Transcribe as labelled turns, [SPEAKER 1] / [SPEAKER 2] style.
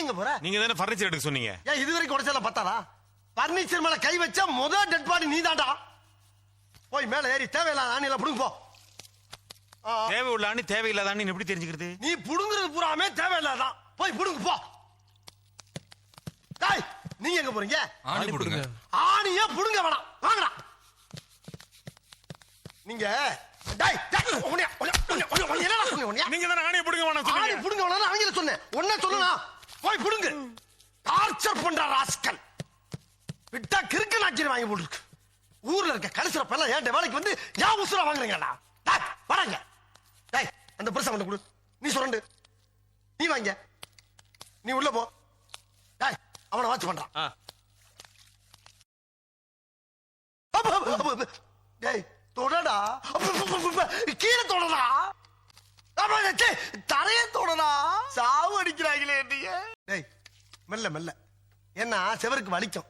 [SPEAKER 1] எங்க போற?
[SPEAKER 2] நீங்க தானே பர்னிச்சர் எடுக்க சொன்னீங்க.
[SPEAKER 1] ஏன் இதுவரைக்கும் உடைச்சல பத்தாதா? பர்னிச்சர் மேல கை வச்சா முதல் டெட் பாடி நீதான்டா. போய் மேல ஏறி தேவையில்லாத ஆணில புடுங்க போ.
[SPEAKER 2] தேவை உள்ள ஆணி தேவையில்லாத ஆணி எப்படி தெரிஞ்சுக்கிறது?
[SPEAKER 1] நீ புடுங்குறது பூராமே தேவையில்லாதான். போய் புடுங்க போ. டேய் நீங்க எங்க போறீங்க?
[SPEAKER 3] ஆணி புடுங்க.
[SPEAKER 1] ஆணியே புடுங்க வேணாம். வாங்கடா. நீங்க டேய் என்னடா சொன்னீங்க?
[SPEAKER 2] நீங்க தானே ஆணியை புடுங்க வேணாம்
[SPEAKER 1] ஆணி
[SPEAKER 2] சொன்னீங்க.
[SPEAKER 1] புடுங்க வேணாம் அவங்கள சொன்னேன். ஒண்ணே சொல்லலாம். போய் புடுங்க. டார்ச்சர் பண்ற ராஸ்கல். விட்டா கிறுக்கு நாக்கிர வாங்கி போட்டுருக்கு. ஊர்ல இருக்க கலசர எல்லாம் ஏன் வேலைக்கு வந்து யா உசுரா வாங்குறீங்கடா. டேய் வராங்க. டேய் அந்த பிரசம் கொண்டு கொடு. நீ சுரண்டு. நீ வாங்க. நீ உள்ள போ. டேய் அவனை வாட்ச் பண்றான். டேய் தொடடா. கீழே தொடடா. தரைய தொடடா. சாவு அடிக்கிறாங்களே நீங்க. டேய் மெல்ல மெல்ல. என்ன செவருக்கு வலிக்கும்.